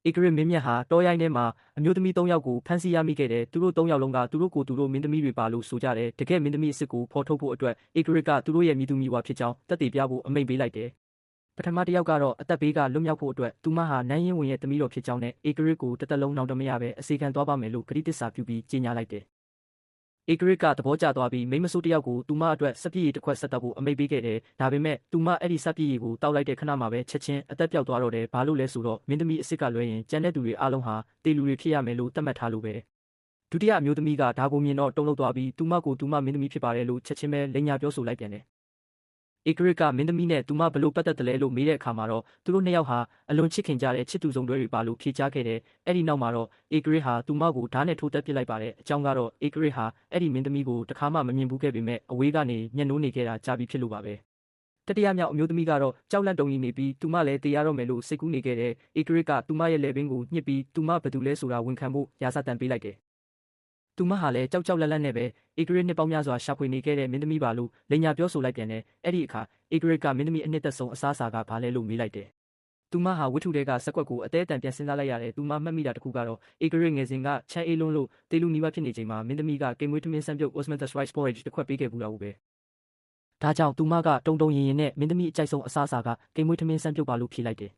ဧကရစ်မင်းမြတ်ဟာတောရိုင်းထဲမှာအမျိုးသမီး3ယောက်ကိုဖမ်းဆီးရမိခဲ့တယ်သူတို့3ယောက်လုံးကသူတို့ကိုသူတို့မင်းသမီးတွေပါလို့ဆိုကြတယ်တကယ်မင်းသမီးအစ်စ်ကိုဖော်ထုတ်ဖို့အတွက်ဧကရစ်ကသူတို့ရဲ့မိသူမိဘဖြစ်ကြောင်းသက်သေပြဖို့အမိန့်ပေးလိုက်တယ်ပထမတစ်ယောက်ကတော့အသက်ဘေးကလွတ်မြောက်ဖို့အတွက်သူမဟာနန်းရင်းဝင်ရဲ့သမီးတော်ဖြစ်ကြောင်းနဲ့ဧကရစ်ကိုတစ်သက်လုံးနောင်တမရပဲအစေခံသွားပါမယ်လို့ဂတိတစ္ဆာပြုပြီးကြေညာလိုက်တယ်ဧကရစ်ကသဘောကျသွားပြီးမိန်းမဆိုးတစ်ယောက်ကိုသူမအတွက်စက်ပြည့်ရည်တစ်ခွက်ဆက်တော့ဖို့အမိန့်ပေးခဲ့တယ်ဒါပေမဲ့သူမအဲ့ဒီစက်ပြည့်ရည်ကိုတောက်လိုက်တဲ့ခဏမှာပဲချက်ချင်းအသက်ပြောက်သွားတော့တယ်ဘာလို့လဲဆိုတော့မင်းသမီးအစ်စ်ကလွဲရင်ကျန်တဲ့သူတွေအားလုံးဟာတေလူတွေဖြစ်ရမယ်လို့သတ်မှတ်ထားလို့ပဲဒုတိယအမျိုးသမီးကဒါကိုမြင်တော့တုန်လှုပ်သွားပြီးသူမကိုသူမမင်းသမီးဖြစ်ပါတယ်လို့ချက်ချင်းပဲလိန်ညာပြောဆိုလိုက်ပြန်တယ်ဧကရစ်ကမင်းသမီးနဲ့သူမဘလို့ပတ်သက်တယ်လဲလို့မေးတဲ့အခါမှာတော့သူတို့နှစ်ယောက်ဟာအလွန်ချစ်ခင်ကြတဲ့ချစ်သူဆောင်တွဲတွေပါလို့ဖြေကြားခဲ့တယ်။အဲ့ဒီနောက်မှာတော့ဧကရစ်ဟာသူမကိုဓာတ်နဲ့ထိုးတက်ပစ်လိုက်ပါတယ်။အကြောင်းကတော့ဧကရစ်ဟာအဲ့ဒီမင်းသမီးကိုတခါမှမမြင်ဘူးခဲ့ပေမဲ့အဝေးကနေညှက်နိုးနေခဲ့တာကြာပြီဖြစ်လို့ပါပဲ။တတိယမြောက်အမျိုးသမီးကတော့ကြောက်လန့်တုန်နေပြီးသူမလည်းတေးရတော့မယ်လို့စိတ်ကူးနေခဲ့တယ်။ဧကရစ်ကသူမရဲ့လက်ပင်ကိုညှစ်ပြီးသူမဘယ်သူလဲဆိုတာဝန်ခံဖို့ရာဇတန်ပေးလိုက်တယ်သူမဟာလည်းကြောက်ကြောက်လန့်လန့်နဲ့ပဲဧကရစ်နှစ်ပေါင်းများစွာရှာဖွေနေခဲ့တဲ့မင်းသမီးပါလို့လိန်ညာပြောဆိုလိုက်ပြန်တယ်။အဲ့ဒီအခါဧကရစ်ကမင်းသမီးအနှစ်သက်ဆုံးအစားအစာကဘာလဲလို့မေးလိုက်တယ်။သူမဟာဝတ္ထုတွေကစက်ကွက်ကိုအသေးအတန်ပြန်စဉ်းစားလိုက်ရတယ်။သူမမှတ်မိတာတစ်ခုကတော့ဧကရစ်ငယ်စဉ်ကချမ်းအေးလွန်းလို့တေလူနီးပါးဖြစ်နေချိန်မှာမင်းသမီးကကိမ်မွေးထမင်းစံပြုတ် osmanthus rice porridge တစ်ခွက်ပေးခဲ့ဘူးတာပဲ။ဒါကြောင့်သူမကတုံတုံရင်ရင်နဲ့မင်းသမီးအကြိုက်ဆုံးအစားအစာကကိမ်မွေးထမင်းစံပြုတ်ပါလို့ဖြေလိုက်တယ်